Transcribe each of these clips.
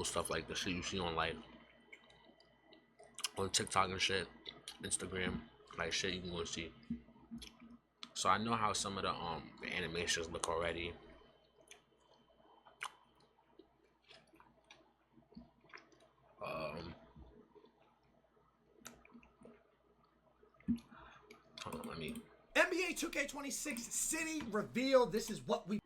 normal stuff like the shit you see on like on TikTok and shit, Instagram, like shit you can go see. So I know how some of the animations look already. Um, Hold on, let me. NBA 2K26 City reveal. This is what we've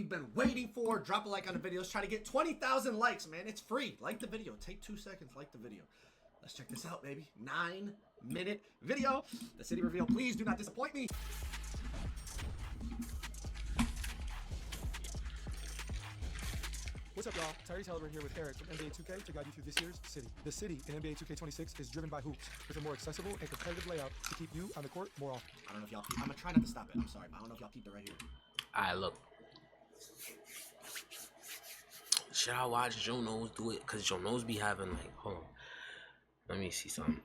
been waiting for. Drop a like on the video. Let's try to get 20,000 likes, man. It's free. Like the video. Take 2 seconds. Like the video. Let's check this out, baby. 9-minute video. The city reveal. Please do not disappoint me. What's up, y'all? Tyrese Halliburton here with Eric from NBA 2K to guide you through this year's City. The City in NBA 2K26 is driven by hoops, with a more accessible and competitive layout to keep you on the court more often. I don't know if y'all I'm gonna try not to stop it. I'm sorry, but I don't know if y'all peeped it right here. Alright, look. Should I watch Joe Knows do it? Cause Joe Knows be having like, hold on. Let me see something.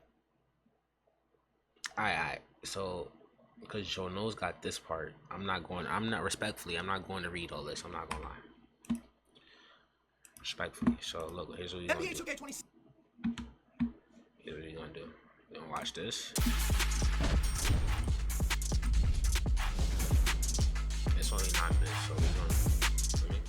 Alright. So, because Joe Knows got this part, I'm not going to read all this. I'm not gonna lie. Respectfully. So look, here's what he's gonna do. NBA 2K26. Here's what he's gonna do. We're gonna watch this. It's only 9 minutes, so we're gonna.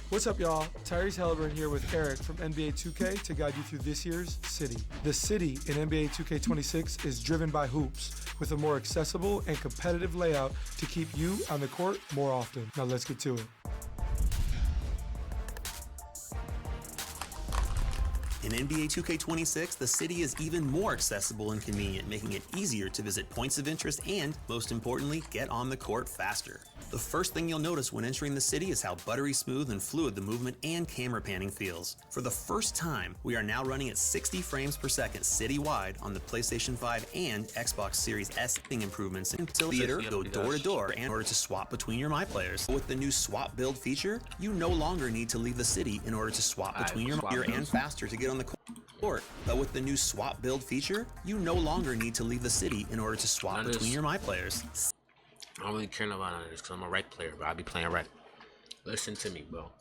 What's up, y'all? Tyrese Halliburton here with Eric from NBA 2K to guide you through this year's City. The City in NBA 2K26 is driven by hoops, with a more accessible and competitive layout to keep you on the court more often. Now let's get to it. In NBA 2K26, the city is even more accessible and convenient, making it easier to visit points of interest and, most importantly, get on the court faster. The first thing you'll notice when entering the city is how buttery smooth and fluid the movement and camera panning feels. For the first time, we are now running at 60 frames per second citywide on the PlayStation 5 and Xbox Series S. Improvements until theater go door to door in order to swap between your My Players. With the new swap build feature, you no longer need to leave the city in order to swap between your player and faster to get on the court. But with the new swap build feature, you no longer need to leave the city in order to swap between your My Players. I don't really care about none of this because I'm a rec player, but I be playing rec. Listen to me, bro.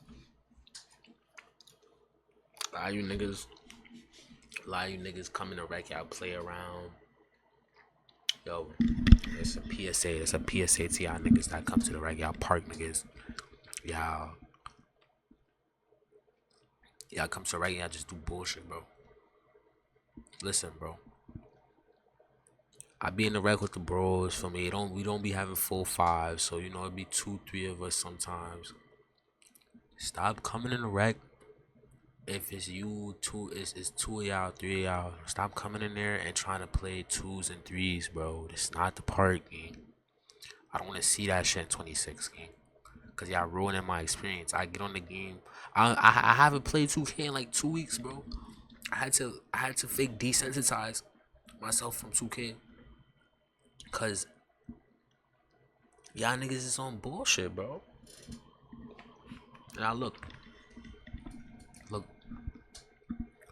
A lot of you niggas come in the rec, y'all play around. Yo, it's a PSA. It's a PSA to y'all niggas that come to the rec. Y'all park niggas. Y'all come to the rec and y'all just do bullshit, bro. Listen, bro. I be in the rec with the bros. For me, we don't be having full fives, so you know it be 2-3 of us sometimes. Stop coming in the rec. If it's you two, it's 2 of y'all, 3 of y'all. Stop coming in there and trying to play 2s and 3s, bro. It's not the park, gang. I don't want to see that shit in 26, gang. Cause y'all ruining my experience. I get on the game. I haven't played 2K in like 2 weeks, bro. I had to fake desensitize myself from 2K. Cause y'all niggas is on bullshit, bro. Now look,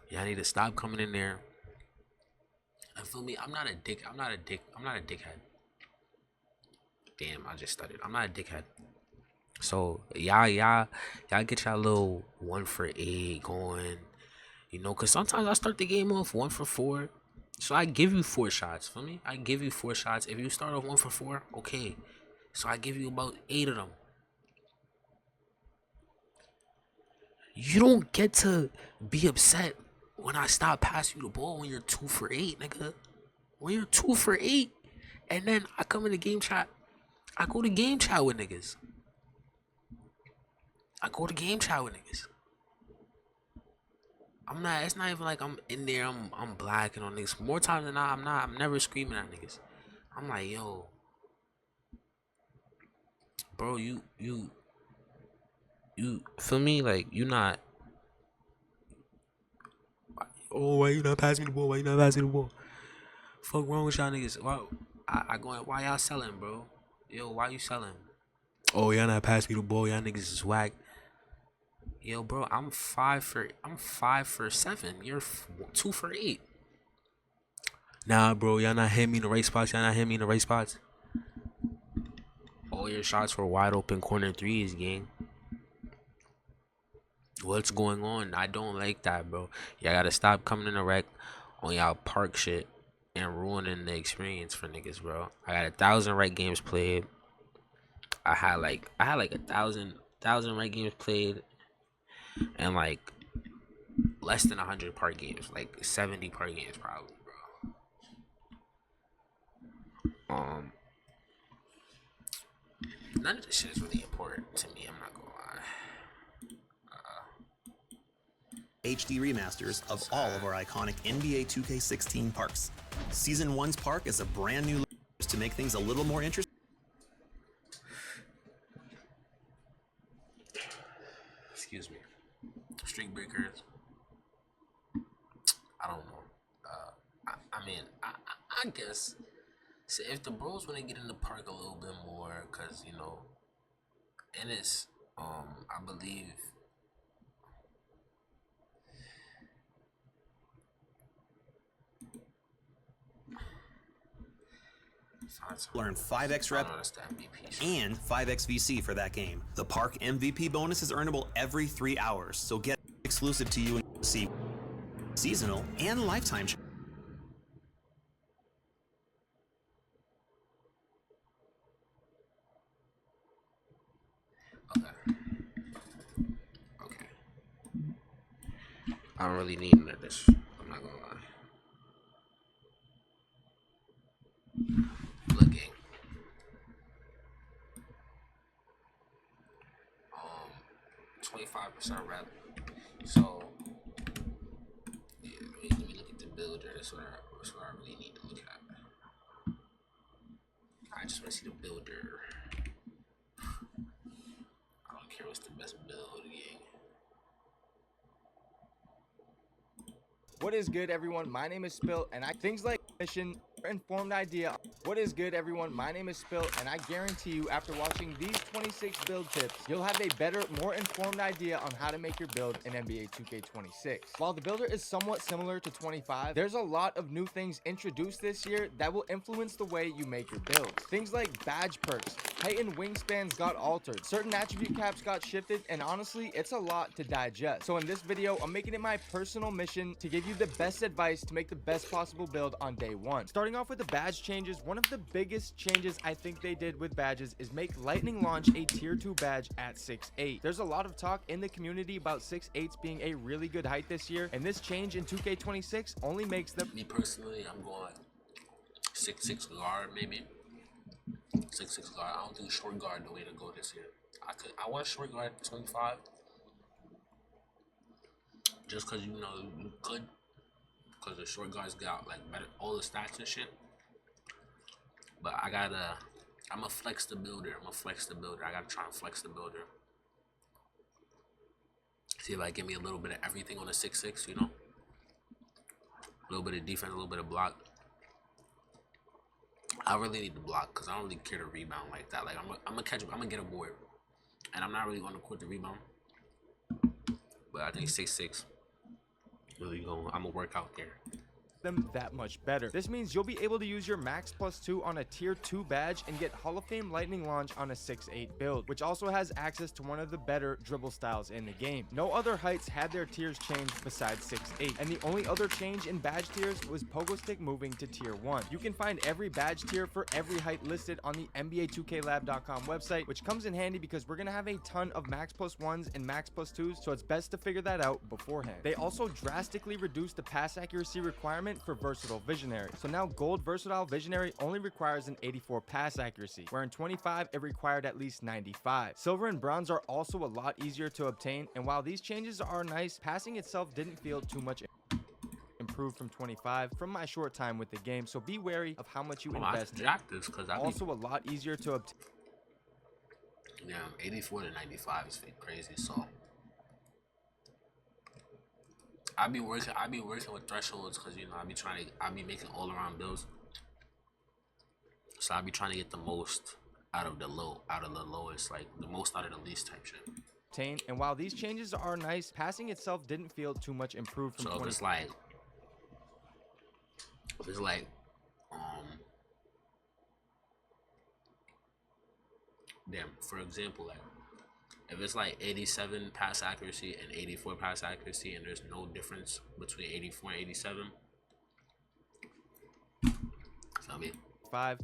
y'all need to stop coming in there. And feel me, I'm not a dickhead. Damn, I just stuttered. I'm not a dickhead. So y'all get y'all little 1 for 8 going. You know, cause sometimes I start the game off 1 for 4. So I give you 4 shots, feel me? I give you 4 shots. If you start off 1 for 4, okay. So I give you about 8 of them. You don't get to be upset when I stop passing you the ball when you're 2 for 8, nigga. When you're 2 for 8, and then I come in the game chat. I go to game chat with niggas. It's not even like I'm in there, I'm blacking on niggas. More times than not, I'm never screaming at niggas. I'm like, yo, bro, you feel me? Like, you not, oh, why you not passing me the ball? Fuck wrong with y'all niggas? Why y'all selling, bro? Yo, why you selling? Oh, y'all not passing me the ball, y'all niggas is whack. Yo, bro, I'm 5 for 7. You're 2 for 8. Nah, bro, y'all not hitting me in the right spots. All your shots were wide open corner threes, gang. What's going on? I don't like that, bro. Y'all gotta stop coming in the wreck on y'all park shit and ruining the experience for niggas, bro. I got 1,000 rec games played. I had like 1,000 rec games played, and like less than 100 park games, like 70 park games probably, bro. None of this shit is really important to me. I'm not gonna lie. HD remasters of all of our iconic NBA 2K16 parks. Season 1's park is a brand new to make things a little more interesting. Excuse me. Streak breakers. I don't know. I mean, I guess. So if the bros want to get in the park a little bit more, cause you know, and it's I believe. Learn 5x rep and 5x VC for that game. The park MVP bonus is earnable every 3 hours, so get exclusive to you and see seasonal and lifetime. Okay. I don't really need none of this. I'm not gonna lie. Looking. 25% rep. So yeah, let me look at the builder. That's what I really need to look at. I just want to see the builder. I don't care what's the best build, gang. What is good, everyone? My name is Spill, and things like mission informed idea. What is good, everyone? My name is Spill, and I guarantee you, after watching these 26 build tips, you'll have a better, more informed idea on how to make your build in NBA 2K26. While the builder is somewhat similar to 25, there's a lot of new things introduced this year that will influence the way you make your builds. Things like badge perks, height and wingspans got altered, certain attribute caps got shifted, and honestly, it's a lot to digest. So in this video, I'm making it my personal mission to give you the best advice to make the best possible build on day one. Starting off with the badge changes, one of the biggest changes I think they did with badges is make Lightning Launch a tier 2 badge at 6'8". There's a lot of talk in the community about 6'8s being a really good height this year, and this change in 2K26 only makes them. Me personally, I'm going 6'6" guard, maybe 6'6" guard. I don't think short guard the way to go this year. I want short guard 25, just cause you know you could. Because the short guards got like better all the stats and shit. But I'm gonna flex the builder. I gotta try and flex the builder. See if I give me a little bit of everything on the 6'6", you know? A little bit of defense, a little bit of block. I really need to block because I don't really care to rebound like that. Like I'm gonna get a board. And I'm not really gonna quit the rebound. But I think 6'6". Really I'm gonna work out there. Them that much better. This means you'll be able to use your max +2 on a tier 2 badge and get Hall of Fame Lightning Launch on a 6'8 build, which also has access to one of the better dribble styles in the game. No other heights had their tiers changed besides 6'8, and the only other change in badge tiers was Pogo Stick moving to tier 1. You can find every badge tier for every height listed on the NBA2KLab.com website, which comes in handy because we're gonna have a ton of max +1s and max +2s, so it's best to figure that out beforehand. They also drastically reduced the pass accuracy requirement for Versatile Visionary. So now Gold Versatile Visionary only requires an 84 pass accuracy, where in 25 it required at least 95. Silver and Bronze are also a lot easier to obtain, and while these changes are nice, passing itself didn't feel too much improved from 25 from my short time with the game, so be wary of how much you invest. Also a lot easier to obtain. Yeah, 84 to 95 is crazy, so I be working with thresholds because you know I be making all around builds. So I be trying to get the most out of the lowest, like the most out of the least type shit. And while these changes are nice, passing itself didn't feel too much improved from 20. So if it's like damn, for example, like if it's like 87 pass accuracy and 84 pass accuracy, and there's no difference between 84 and 87, feel me?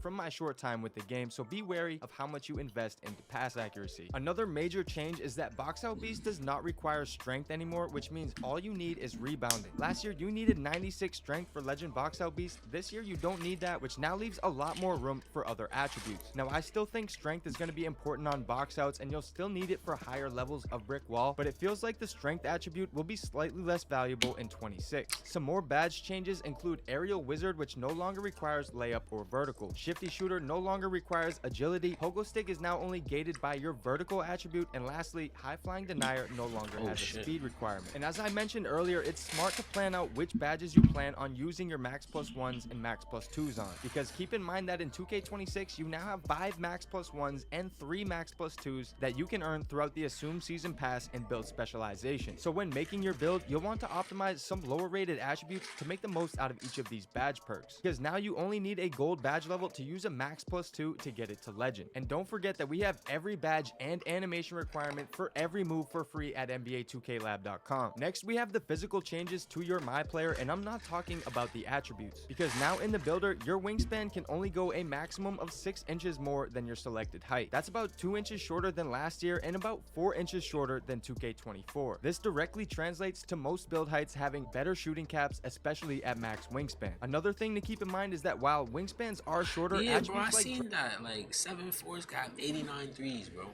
From my short time with the game, so be wary of how much you invest into pass accuracy. Another major change is that Box Out Beast does not require strength anymore, which means all you need is rebounding. Last year, you needed 96 strength for Legend Box Out Beast. This year, you don't need that, which now leaves a lot more room for other attributes. Now, I still think strength is going to be important on box outs, and you'll still need it for higher levels of Brick Wall, but it feels like the strength attribute will be slightly less valuable in 26. Some more badge changes include Aerial Wizard, which no longer requires layup or vertical. Shifty Shooter no longer requires agility. Pogo Stick is now only gated by your vertical attribute. And lastly, High Flying Denier no longer has a speed requirement. And as I mentioned earlier, it's smart to plan out which badges you plan on using your Max Plus 1s and Max Plus 2s on. Because keep in mind that in 2K26, you now have 5 Max Plus 1s and 3 Max Plus 2s that you can earn throughout the Assumed Season Pass and build specialization. So when making your build, you'll want to optimize some lower rated attributes to make the most out of each of these badge perks. Because now you only need a gold badge level to use a Max Plus 2 to get it to Legend. And don't forget that we have every badge and animation requirement for every move for free at NBA2KLab.com. Next, we have the physical changes to your My Player, and I'm not talking about the attributes. Because now in the builder, your wingspan can only go a maximum of 6 inches more than your selected height. That's about 2 inches shorter than last year and about 4 inches shorter than 2K24. This directly translates to most build heights having better shooting caps, especially at max wingspan. Another thing to keep in mind is that while wingspans are shorter, Yeah, bro, I seen that. Like 7'4's got 89 threes, bro.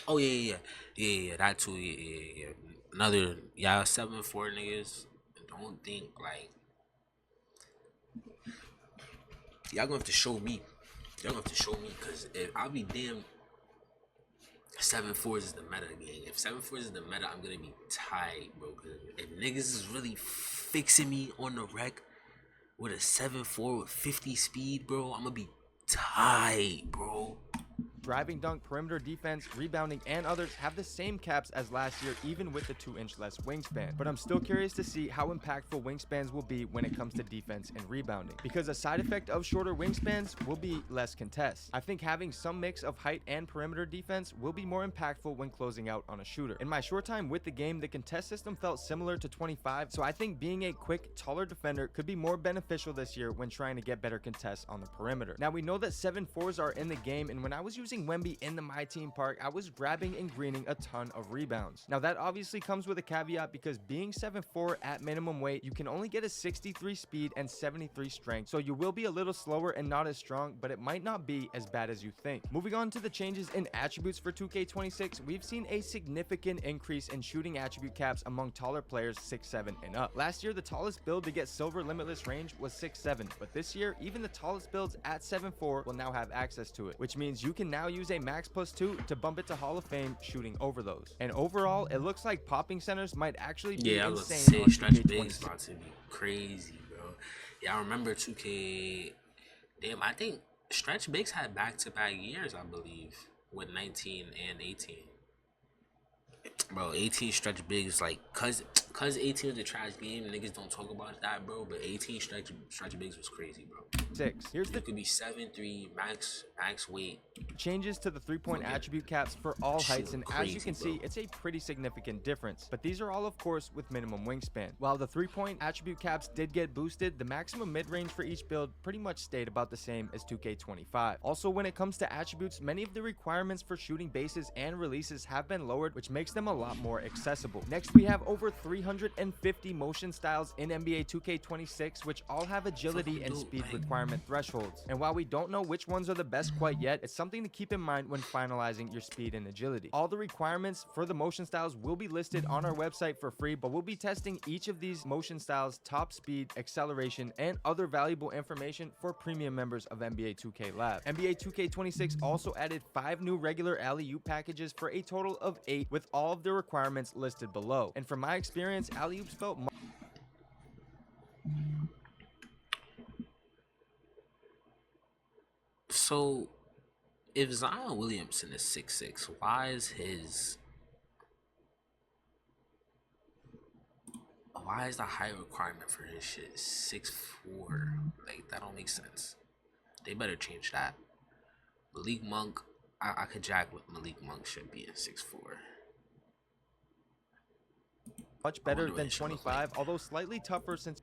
Oh yeah, that too. Yeah. Another 7'4 niggas. Don't think like y'all gonna have to show me. Y'all gonna have to show me, cause if I'll be damn. 7'4s is the meta game. If 7'4s is the meta, I'm gonna be tight, bro. Cause if niggas is really fixing me on the rec with a 7'4 with 50 speed, bro, I'm gonna be tight, bro. Driving dunk, perimeter defense, rebounding, and others have the same caps as last year, even with the 2-inch less wingspan. But I'm still curious to see how impactful wingspans will be when it comes to defense and rebounding, because a side effect of shorter wingspans will be less contests. I think having some mix of height and perimeter defense will be more impactful when closing out on a shooter. In my short time with the game, the contest system felt similar to 25, so I think being a quick, taller defender could be more beneficial this year when trying to get better contests on the perimeter. Now, we know that 7'4s are in the game, and when I was using Wemby in the My Team Park, I was grabbing and greening a ton of rebounds. Now, that obviously comes with a caveat, because being 7'4 at minimum weight, you can only get a 63 speed and 73 strength, so you will be a little slower and not as strong, but it might not be as bad as you think. Moving on to the changes in attributes for 2K26, we've seen a significant increase in shooting attribute caps among taller players 6'7 and up. Last year, the tallest build to get silver limitless range was 6'7, but this year, even the tallest builds at 7'4 will now have access to it, which means you can now use a Max Plus 2 to bump it to Hall of Fame shooting over those. And overall, it looks like popping centers might actually be insane on stretch 2K26. bigs about to be crazy, bro. Yeah, I remember 2K. Damn, I think stretch bigs had back-to-back years, I believe, with 19 and 18. Bro, 18 stretch bigs, like, cause 18 was a trash game, niggas don't talk about that, bro, but 18 stretch bigs was crazy, bro. Here's the It could be 7'3", max weight. changes to the 3-point attribute caps for all heights, and as you can Crazy, see, it's a pretty significant difference. But these are all, of course, with minimum wingspan. While the 3-point attribute caps did get boosted, the maximum mid-range for each build pretty much stayed about the same as 2K25. Also, when it comes to attributes, many of the requirements for shooting bases and releases have been lowered, which makes them a lot more accessible. Next, we have over 350 motion styles in NBA 2K26, which all have agility and speed requirement thresholds. And while we don't know which ones are the best quite yet, it's something to keep in mind when finalizing your speed and agility. All the requirements for the motion styles will be listed on our website for free, but we'll be testing each of these motion styles, top speed, acceleration, and other valuable information for premium members of NBA 2K Lab. NBA 2K26 also added 5 new regular alley-oop packages for a total of 8, with all of the requirements listed below. And from my experience, alley-oops felt So, if Zion Williamson is 6'6", why is the height requirement for his shit 6'4"? Like, that don't make sense. They better change that. Malik Monk, I could jack with Malik Monk should be in 6'4". Much better than 25, although slightly tougher since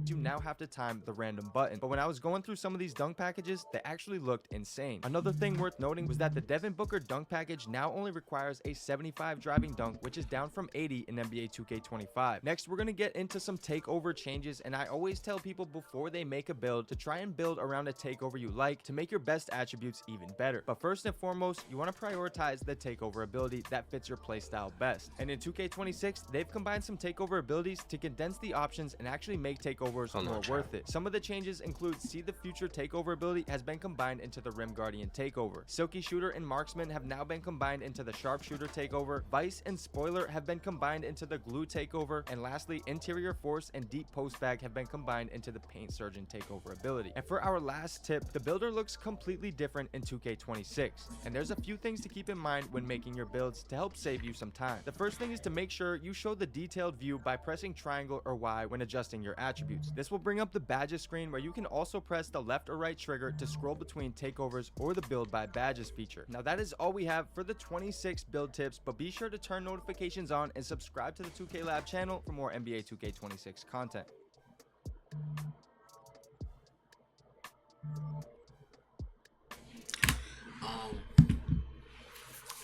you now have to time the random button. But when I was going through some of these dunk packages, they actually looked insane. Another thing worth noting was that the Devin Booker dunk package now only requires a 75 driving dunk, which is down from 80 in NBA 2K25. Next, we're going to get into some takeover changes, and I always tell people before they make a build to try and build around a takeover you like to make your best attributes even better. But first and foremost, you want to prioritize the takeover ability that fits your playstyle best. And in 2K26, they've combined some takeover abilities to condense the options and actually make takeovers more worth it. Some of the changes include See the Future takeover ability has been combined into the Rim Guardian takeover. Silky Shooter and Marksman have now been combined into the Sharpshooter takeover. Vice and Spoiler have been combined into the Glue takeover. And lastly, Interior Force and Deep Post Bag have been combined into the Paint Surgeon takeover ability. And for our last tip, the builder looks completely different in 2K26. And there's a few things to keep in mind when making your builds to help save you some time. The first thing is to make sure you show the detailed view by pressing triangle or Y when adjusting your attributes. This will bring up the badges screen where you can also press the left or right trigger to scroll between takeovers or the build by badges feature. Now that is all we have for the 26 build tips, but be sure to turn notifications on and subscribe to the 2K Lab channel for more NBA 2K26 content.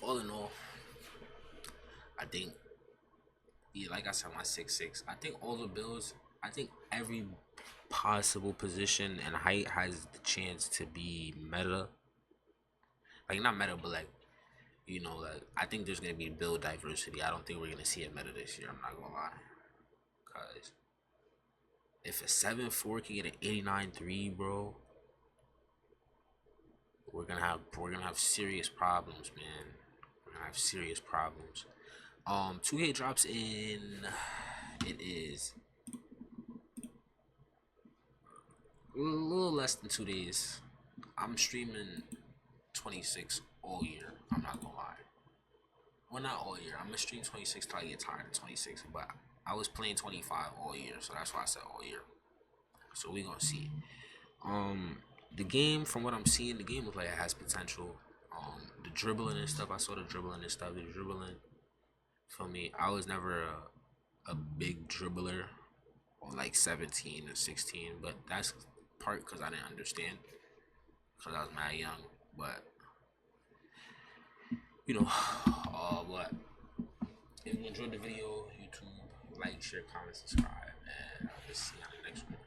All in all, I think, yeah, like I said, my 6'6". I think all the builds, I think every possible position and height has the chance to be meta. Like, not meta, but like, you know, like, I think there's going to be build diversity. I don't think we're going to see a meta this year, I'm not going to lie. Because if a 7'4" can get an 89.3, bro, we're gonna have serious problems, man. We're gonna have serious problems. 2K drops in, it is a little less than 2 days. I'm streaming 26 all year. I'm not gonna lie. Well, not all year. I'm gonna stream 26 till I get tired of 26. But I was playing 25 all year, so that's why I said all year. So we gonna see. The game, from what I'm seeing, the game looks like it has potential. The dribbling and stuff, I saw the dribbling and stuff. The dribbling, for me, I was never a big dribbler on like 17 or 16, but that's part because I didn't understand because I was mad young. But you know, what? If you enjoyed the video, YouTube, like, share, comment, subscribe, and I'll just see you on the next one.